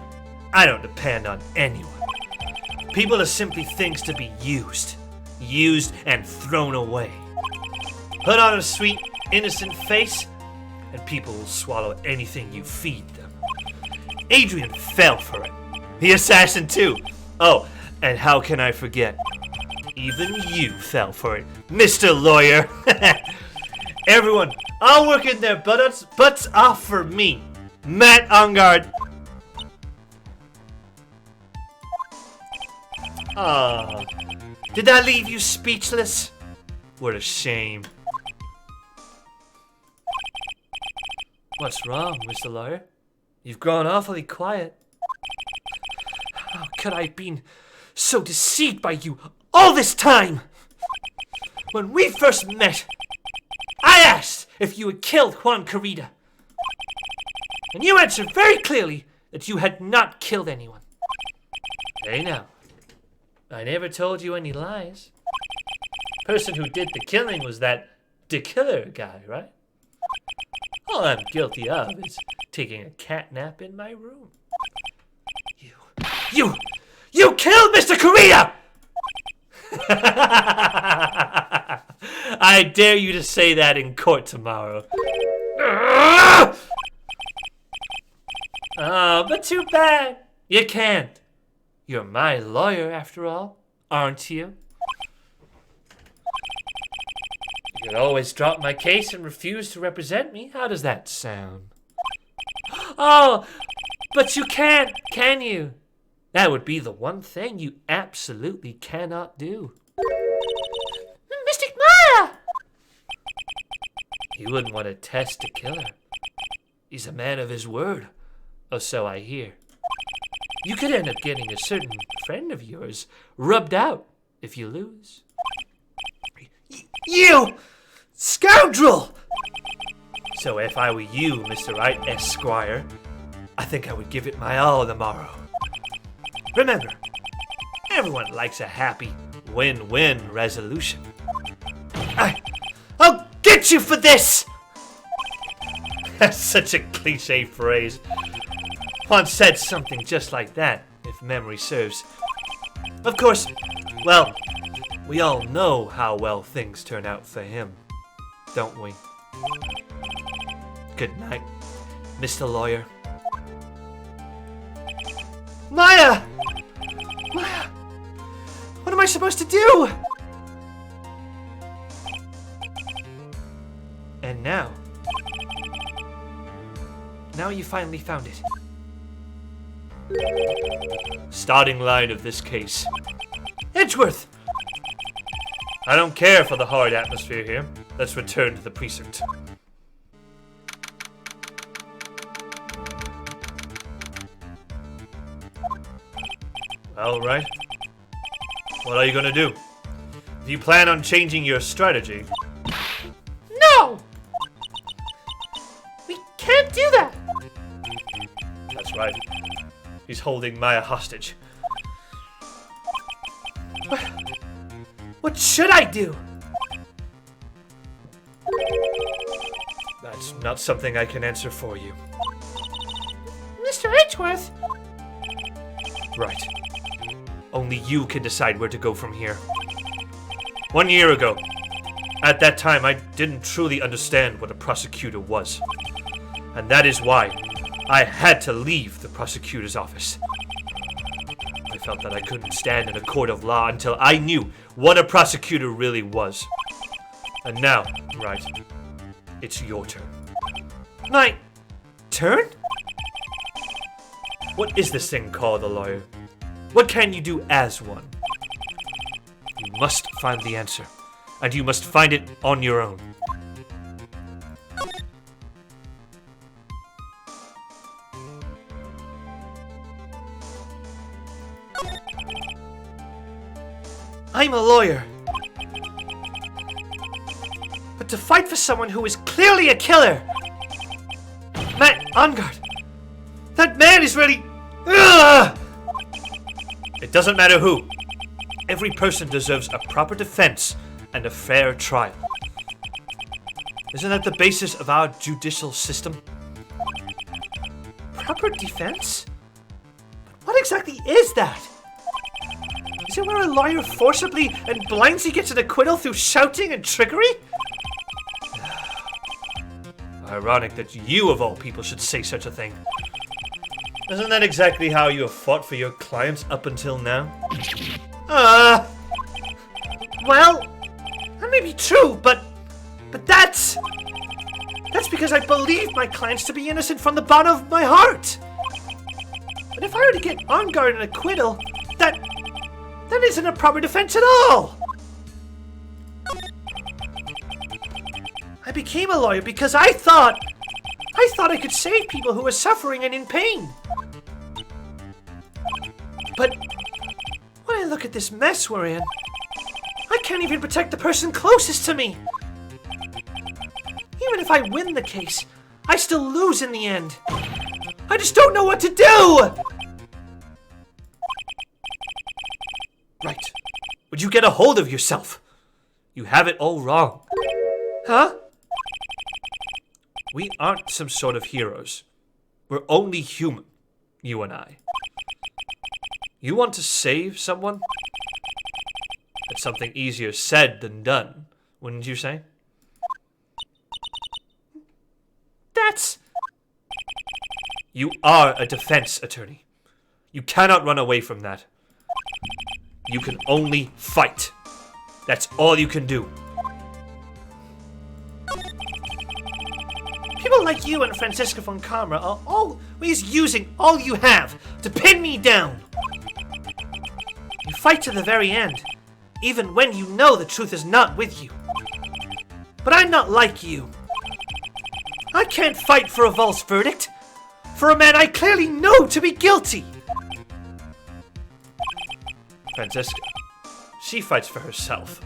I don't depend on anyone. People are simply things to be used and thrown away. Put on a sweet, innocent face, and people will swallow anything you feed them. Adrian fell for it. The assassin too. Oh, and how can I forget? Even you fell for it, Mr. Lawyer. Everyone, all working their butts off for me, Matt Engarde. Ah, did that leave you speechless? What a shame. What's wrong, Mr. Lawyer? You've grown awfully quiet. How could I have been so deceived by you all this time? When we first met, I asked if you had killed Juan Carita. And you answered very clearly that you had not killed anyone. Hey now, I never told you any lies. The person who did the killing was that killer guy, right? All I'm guilty of is taking a cat nap in my room. You killed Mr. Carita! I dare you to say that in court tomorrow. But too bad. You can't. You're my lawyer, after all, aren't you? You could always drop my case and refuse to represent me. How does that sound? Oh, but you can't, can you? That would be the one thing you absolutely cannot do. Mystic Maya! He wouldn't want to test a killer. He's a man of his word, or so I hear. You could end up getting a certain friend of yours rubbed out if you lose. You scoundrel! So if I were you, Mr. Wright, Esquire, I think I would give it my all tomorrow. Remember, everyone likes a happy win-win resolution. I'll get you for this! That's such a cliche phrase. Once said something just like that, if memory serves. Of course, well, We all know how well things turn out for him, don't we? Good night, Mr. Lawyer. Maya! Maya! What am I supposed to do? And now you finally found it. Starting line of this case. Edgeworth! I don't care for the hard atmosphere here. Let's return to the precinct. All right. What are you gonna do? Do you plan on changing your strategy? No! We can't do that! That's right. He's holding Maya hostage. What should I do? That's not something I can answer for you. Mr. Edgeworth! Right. Only you can decide where to go from here. 1 year ago, at that time, I didn't truly understand what a prosecutor was. And that is why I had to leave the prosecutor's office. I felt that I couldn't stand in a court of law until I knew what a prosecutor really was. And now, Wright, it's your turn. My turn? What is this thing called a lawyer? What can you do as one? You must find the answer, and you must find it on your own. I'm a lawyer. But to fight for someone who is clearly a killer! Matt Engarde! That man is really... Ugh! It doesn't matter who. Every person deserves a proper defense and a fair trial. Isn't that the basis of our judicial system? Proper defense? But what exactly is that? Is it where a lawyer forcibly and blindly gets an acquittal through shouting and trickery? Ironic that you, of all people, should say such a thing. Isn't that exactly how you have fought for your clients up until now? Well, that may be true, but that's because I believe my clients to be innocent from the bottom of my heart. But if I were to get Engarde an acquittal, that isn't a proper defense at all. I became a lawyer because I thought I could save people who were suffering and in pain. But when I look at this mess we're in, I can't even protect the person closest to me. Even if I win the case, I still lose in the end. I just don't know what to do! Right. Would you get a hold of yourself? You have it all wrong. Huh? We aren't some sort of heroes. We're only human, you and I. You want to save someone? It's something easier said than done, wouldn't you say? That's... You are a defense attorney. You cannot run away from that. You can only fight. That's all you can do. you and Francisca von Karma are always using all you have to pin me down. You fight to the very end, even when you know the truth is not with you. But I'm not like you. I can't fight for a false verdict, for a man I clearly know to be guilty. Francisca, she fights for herself.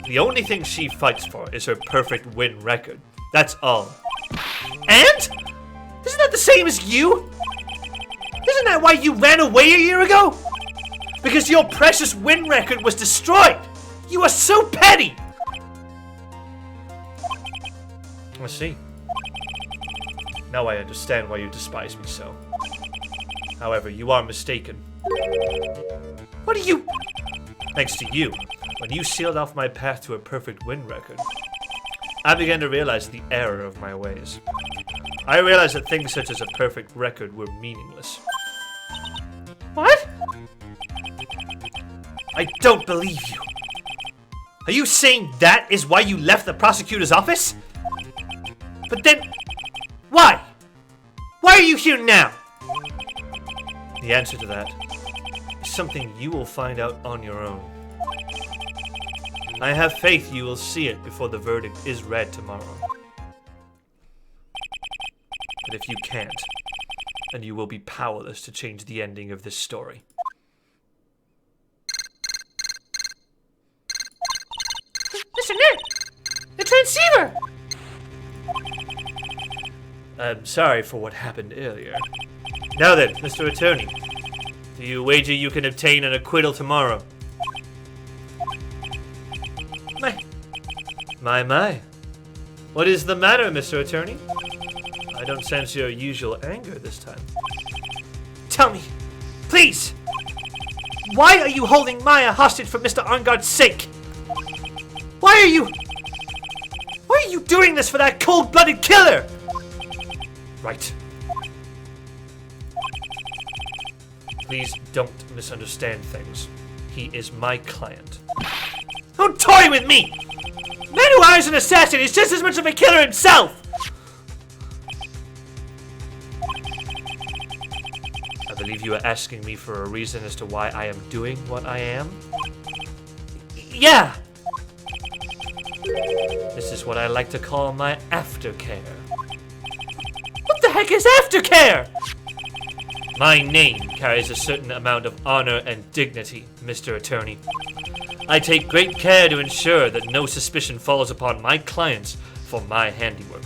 The only thing she fights for is her perfect win record. That's all. And? Isn't that the same as you? Isn't that why you ran away a year ago? Because your precious win record was destroyed. You are so petty. I see. Now I understand why you despise me so. However, you are mistaken. What are you? Thanks to you, when you sealed off my path to a perfect win record, I began to realize the error of my ways. I realized that things such as a perfect record were meaningless. What? I don't believe you. Are you saying that is why you left the prosecutor's office? But then, why? Why are you here now? The answer to that is something you will find out on your own. I have faith you will see it before the verdict is read tomorrow. But if you can't, then you will be powerless to change the ending of this story. Mr. Ned! The transceiver! I'm sorry for what happened earlier. Now then, Mr. Attorney, do you wager you can obtain an acquittal tomorrow? My. What is the matter, Mr. Attorney? I don't sense your usual anger this time. Tell me, please! Why are you holding Maya hostage for Mr. Engarde's sake? Why are you doing this for that cold-blooded killer? Right. Please don't misunderstand things. He is my client. Don't toy with me! The man who hires an assassin is just as much of a killer himself! I believe you are asking me for a reason as to why I am doing what I am? Yeah! This is what I like to call my aftercare. What the heck is aftercare? My name carries a certain amount of honor and dignity, Mr. Attorney. I take great care to ensure that no suspicion falls upon my clients for my handiwork.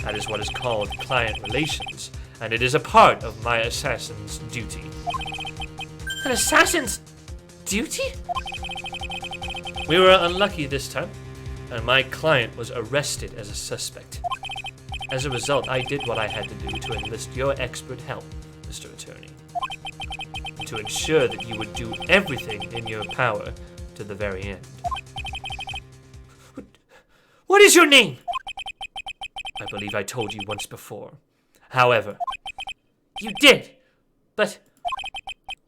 That is what is called client relations, and it is a part of my assassin's duty. An assassin's duty? We were unlucky this time, and my client was arrested as a suspect. As a result, I did what I had to do to enlist your expert help, Mr. Attorney, and to ensure that you would do everything in your power to the very end. What is your name? I believe I told you once before. However, You did, but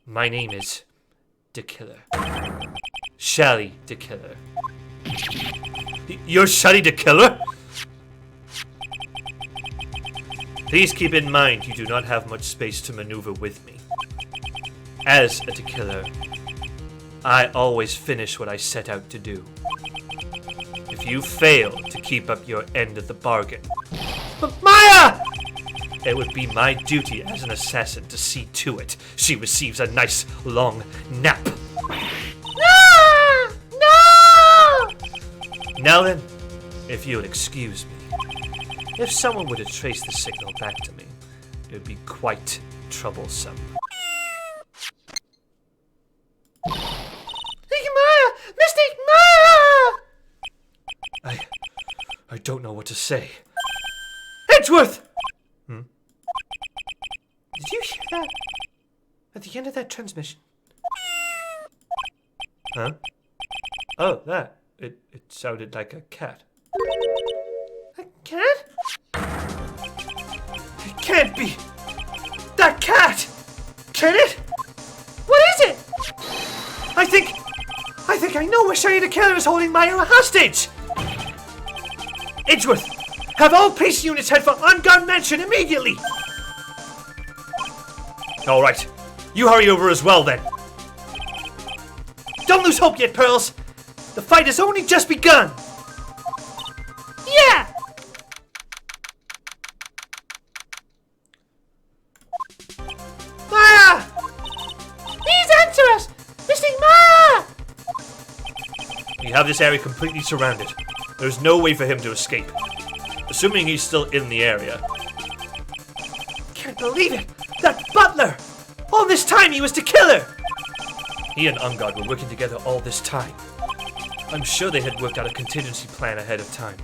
my name is De Killer. Shally De Killer. You're Shally De Killer? Please keep in mind you do not have much space to maneuver with me. As a De Killer, I always finish what I set out to do. If you fail to keep up your end of the bargain, But Maya! it would be my duty as an assassin to see to it she receives a nice long nap. No! No! Now then, if you would excuse me, if someone were to trace the signal back to me, it would be quite troublesome. Maya! Mystic Maya! I don't know what to say. Edgeworth! Hmm? Did you hear that? At the end of that transmission? Huh? Oh, that. It sounded like a cat. A cat? It can't be! That cat! Can it? What is it? I think I know where Shally the Killer is holding Maya hostage! Edgeworth, Have all police units head for Engarde Mansion immediately! Alright, you hurry over as well then. Don't lose hope yet, Pearls! The fight has only just begun! Yeah! Maya! Please answer us! Missing Ma! We have this area completely surrounded. There's no way for him to escape. Assuming he's still in the area. Can't believe it! That butler! All this time he was to kill her! He and Engarde were working together all this time. I'm sure they had worked out a contingency plan ahead of time.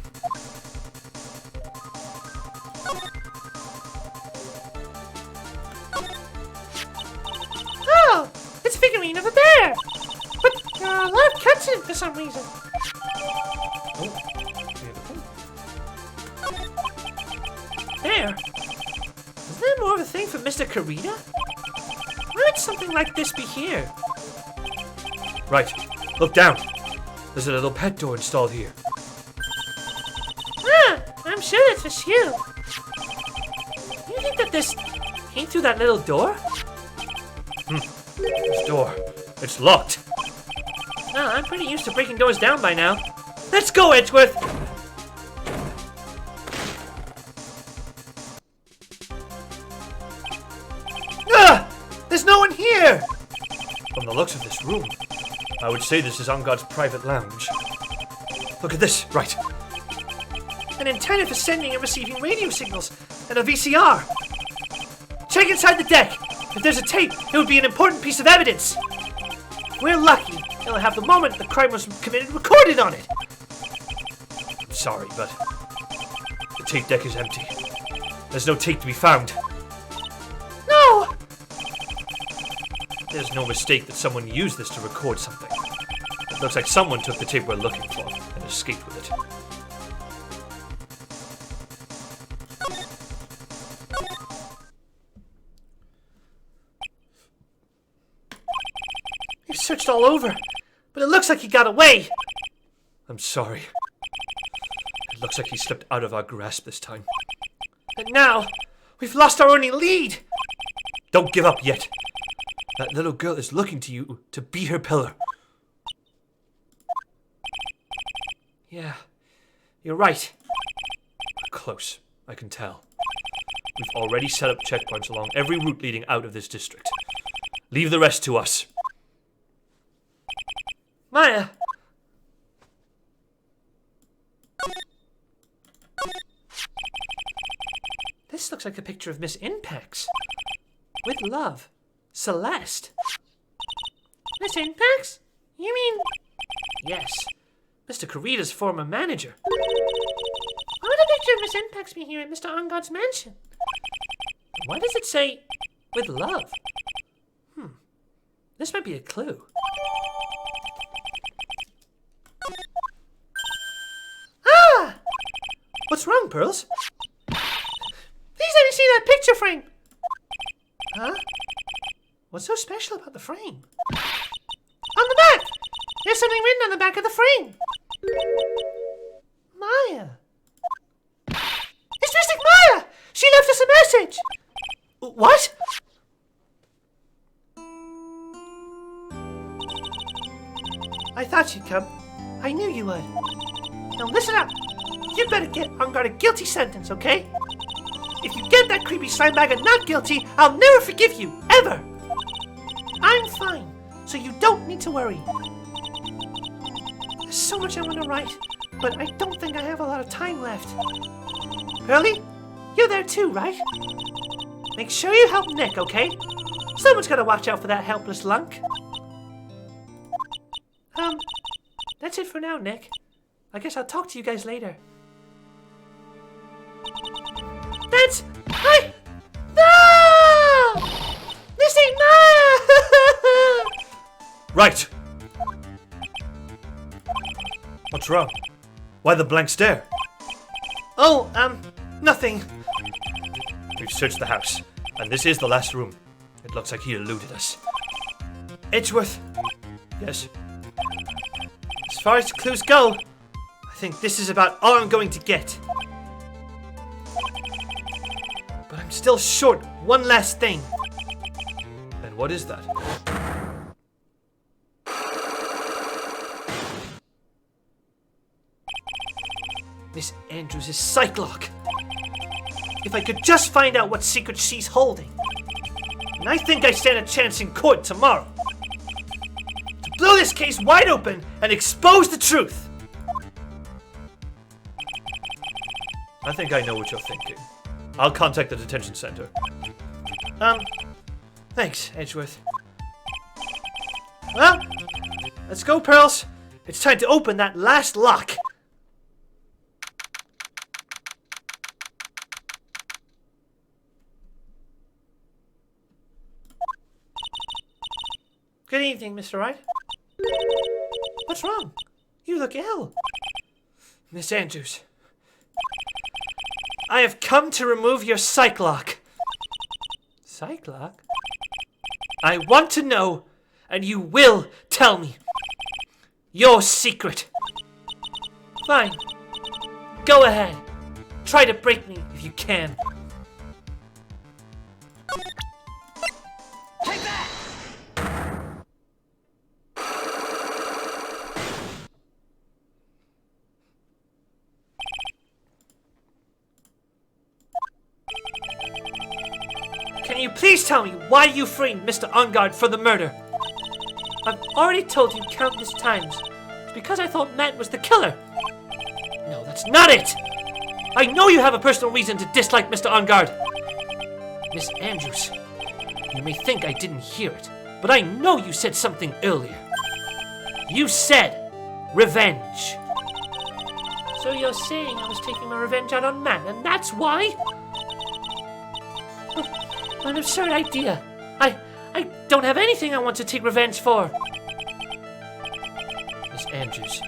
Oh! It's a figurine of a bear! But there are a lot of cuts in it for some reason. There? Is there more of a thing for Mr. Karita? Why would something like this be here? Right, look down. There's a little pet door installed here. Ah! I'm sure that's for you. You think that this came through that little door? This door, it's locked. No, I'm pretty used to breaking doors down by now. Let's go, Edgeworth! Ah! There's no one here! From the looks of this room, I would say this is Engarde's private lounge. Look at this, right. An antenna for sending and receiving radio signals, and a VCR. Check inside the deck! If there's a tape, it would be an important piece of evidence! We're lucky. It'll have the moment the crime was committed recorded on it! I'm sorry, but the tape deck is empty. There's no tape to be found. No! There's no mistake that someone used this to record something. It looks like someone took the tape we're looking for and escaped with it. We've searched all over, but it looks like he got away. I'm sorry. It looks like he slipped out of our grasp this time. But now, we've lost our only lead. Don't give up yet. That little girl is looking to you to be her pillar. Yeah, you're right. We're close, I can tell. We've already set up checkpoints along every route leading out of this district. Leave the rest to us. Maya! This looks like a picture of Miss Inpex. With love, Celeste. Miss Inpex? You mean... Yes, Mr. Karita's former manager. Why would a picture of Miss Inpex be here at Mr. Engarde's mansion? Why does it say, with love? This might be a clue. Ah! What's wrong, Pearls? Please let me see that picture frame. Huh? What's so special about the frame? On the back! There's something written on the back of the frame. Maya. It's Mystic Maya! She left us a message! What? I thought you'd come. I knew you would. Now listen up. You better get Engarde a guilty sentence, okay? If you get that creepy slime bag of not guilty, I'll never forgive you, ever! I'm fine, so you don't need to worry. There's so much I want to write, but I don't think I have a lot of time left. Pearly, you're there too, right? Make sure you help Nick, okay? Someone's gotta watch out for that helpless lunk. That's it for now, Nick. I guess I'll talk to you guys later. That's... No! This ain't Maya! Right. What's wrong? Why the blank stare? Oh, nothing. We've searched the house, and this is the last room. It looks like he eluded us. Edgeworth, Yes? as far as clues go, I think this is about all I'm going to get. But I'm still short one last thing. And what is that? Miss Andrews' psych lock. If I could just find out what secret she's holding. And I think I stand a chance in court tomorrow. To blow this case wide open and expose the truth. I think I know what you're thinking. I'll contact the detention center. Thanks, Edgeworth. Well, let's go, Pearls. It's time to open that last lock. Good evening, Mr. Wright. What's wrong? You look ill. Miss Andrews, I have come to remove your psych lock. Psych lock? I want to know, and you will tell me, your secret. Fine. Go ahead. Try to break me if you can. Take that! Can you please tell me why you framed Mr. Engarde for the murder? I've already told you countless times. It's because I thought Matt was the killer. No, that's not it! I know you have a personal reason to dislike Mr. Engarde. Miss Andrews, you may think I didn't hear it, but I know you said something earlier. You said revenge. So you're saying I was taking my revenge out on Matt, and that's why? What an absurd idea. I don't have anything I want to take revenge for. Miss Andrews,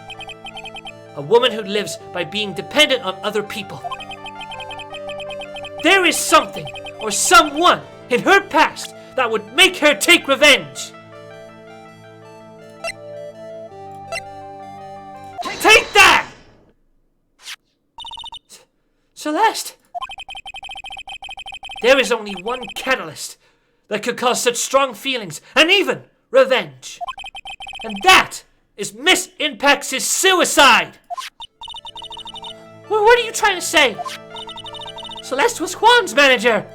a woman who lives by being dependent on other people. There is something or someone in her past that would make her take revenge. Take that! Celeste! There is only one catalyst that could cause such strong feelings and even revenge. And that is Miss Impax's suicide! Well, what are you trying to say? Celeste was Juan's manager!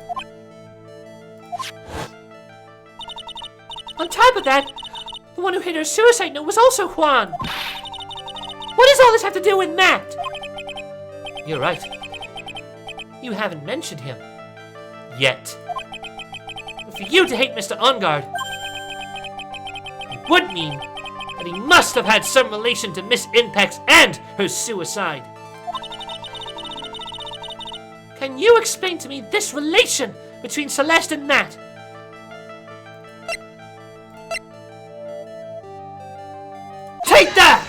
On top of that, the one who hit her suicide note was also Juan! What does all this have to do with Matt? You're right. You haven't mentioned him. Yet. But for you to hate Mr. Engarde, it would mean that he must have had some relation to Miss Impax and her suicide. Can you explain to me this relation between Celeste and Matt? Take that!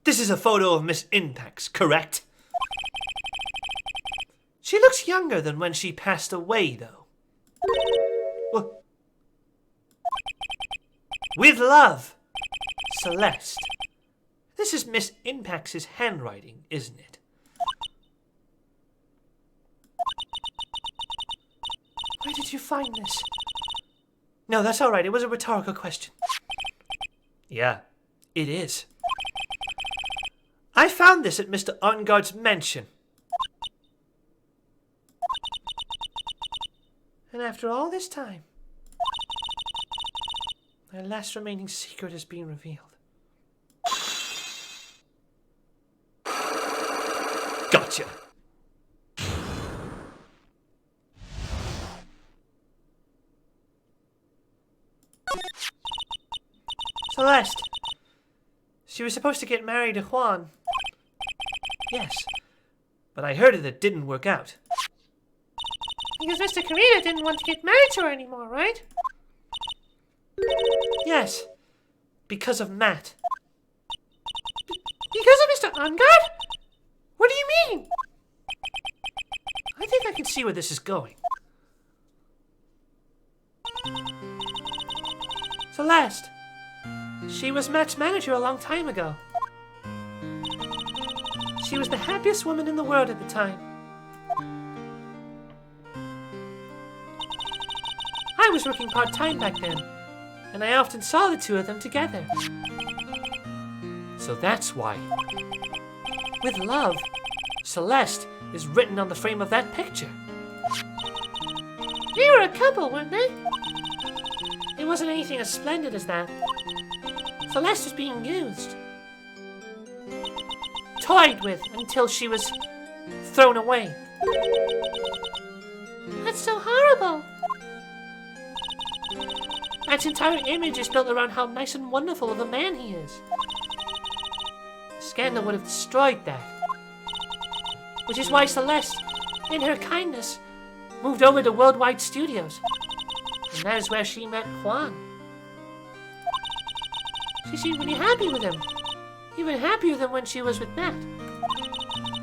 This is a photo of Miss Impax, correct? She looks younger than when she passed away, though. Well, with love, Celeste. This is Miss Impax's handwriting, isn't it? Where did you find this? No, that's all right. It was a rhetorical question. Yeah, it is. I found this at Mr. Engarde's mansion. And after all this time, their last remaining secret has been revealed. Gotcha. Celeste. She was supposed to get married to Juan. Yes. But I heard that it didn't work out. Because Mr. Karina didn't want to get married to her anymore, right? Yes. Because of Matt. Because of Mr. Engarde? What do you mean? I think I can see where this is going. Celeste. She was Matt's manager a long time ago. She was the happiest woman in the world at the time. I was working part-time back then, and I often saw the two of them together. So that's why. With love, Celeste is written on the frame of that picture. They were a couple, weren't they? It wasn't anything as splendid as that. Celeste was being used. Toyed with until she was thrown away. That's so horrible. Matt's entire image is built around how nice and wonderful of a man he is. Scandal would have destroyed that. Which is why Celeste, in her kindness, moved over to Worldwide Studios. And that is where she met Juan. She seemed really happy with him. Even happier than when she was with Matt.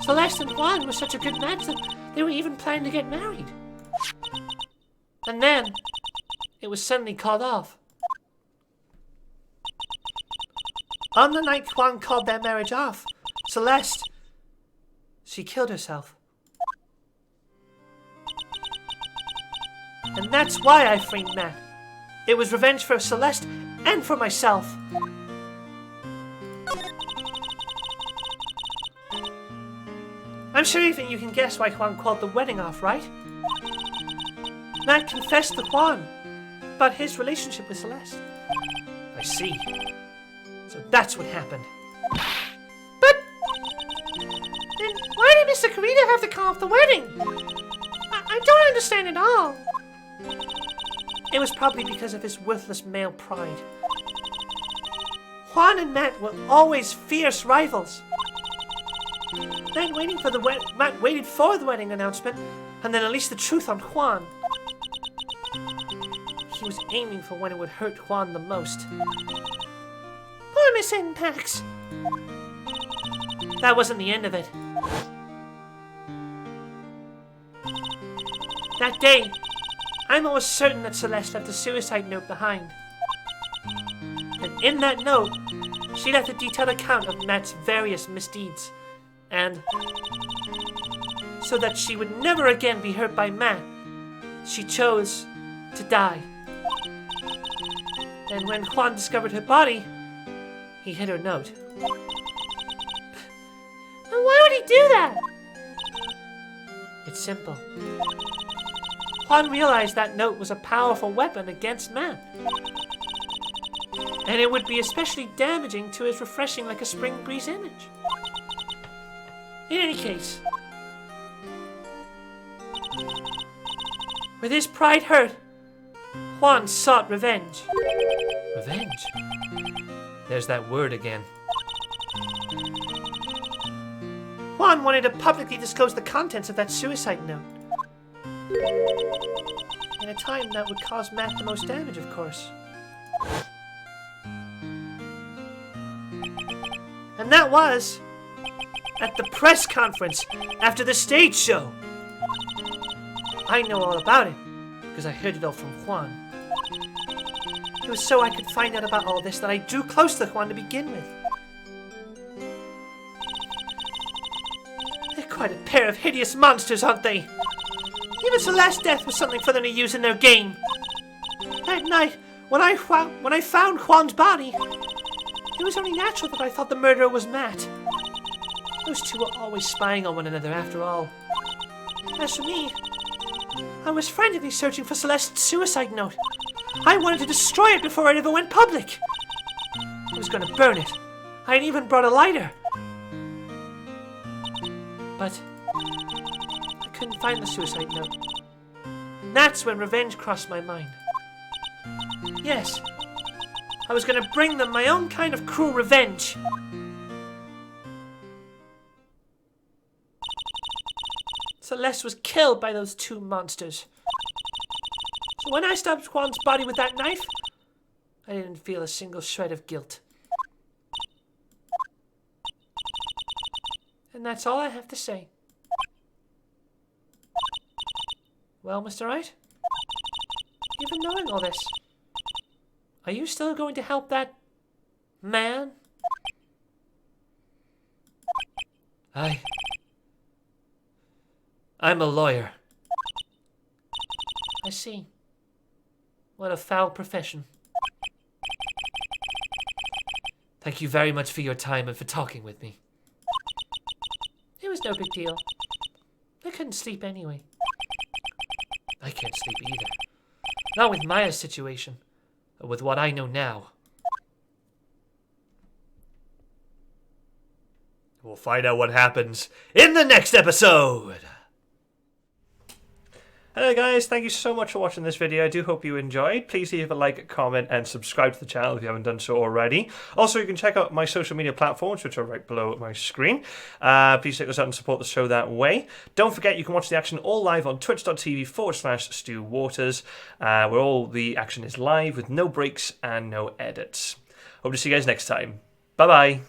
Celeste and Juan were such a good match that they were even planning to get married. And then, it was suddenly called off. On the night Juan called their marriage off, Celeste, She killed herself. and that's why I framed Matt. It was revenge for Celeste and for myself. I'm sure even you can guess why Juan called the wedding off, right? Matt confessed to Juan about his relationship with Celeste. I see. So that's what happened. But then why did Mr. Carita have to call off the wedding? I don't understand at all. It was probably because of his worthless male pride. Juan and Matt were always fierce rivals. Matt waited for the wedding announcement and then unleashed the truth on Juan. He was aiming for when it would hurt Juan the most. Poor Miss Pax. That wasn't the end of it. That day, I'm almost certain that Celeste left a suicide note behind. And in that note, she left a detailed account of Matt's various misdeeds. And so that she would never again be hurt by Matt, she chose to die. And when Juan discovered her body, he hid her note. Why would he do that? It's simple. Juan realized that note was a powerful weapon against Matt. And it would be especially damaging to his refreshing like a spring breeze image. In any case, with his pride hurt, Juan sought revenge. Revenge? There's that word again. Juan wanted to publicly disclose the contents of that suicide note. In a time that would cause Matt the most damage, of course. And that was at the press conference after the stage show. I know all about it because I heard it all from Juan. It was so I could find out about all this that I drew close to Juan to begin with. They're quite a pair of hideous monsters, aren't they? Even Celeste's death was something for them to use in their game. That night, when I found Juan's body, it was only natural that I thought the murderer was Matt. Those two were always spying on one another, after all. As for me, I was frantically searching for Celeste's suicide note. I wanted to destroy it before it ever went public. I was going to burn it. I had even brought a lighter. But I couldn't find the suicide note. And that's when revenge crossed my mind. Yes, I was going to bring them my own kind of cruel revenge. Celeste was killed by those two monsters. So when I stabbed Juan's body with that knife, I didn't feel a single shred of guilt. And that's all I have to say. Well, Mr. Wright, even knowing all this, are you still going to help that man? I'm a lawyer. I see. What a foul profession. Thank you very much for your time and for talking with me. It was no big deal. I couldn't sleep anyway. I can't sleep either. Not with Maya's situation, or with what I know now. We'll find out what happens in the next episode. Hello guys, thank you so much for watching this video. I do hope you enjoyed. Please leave a like, comment, and subscribe to the channel if you haven't done so already. Also, you can check out my social media platforms, which are right below my screen. Please check us out and support the show that way. Don't forget, you can watch the action all live on twitch.tv/Stu Waters, where all the action is live with no breaks and no edits. Hope to see you guys next time. Bye-bye.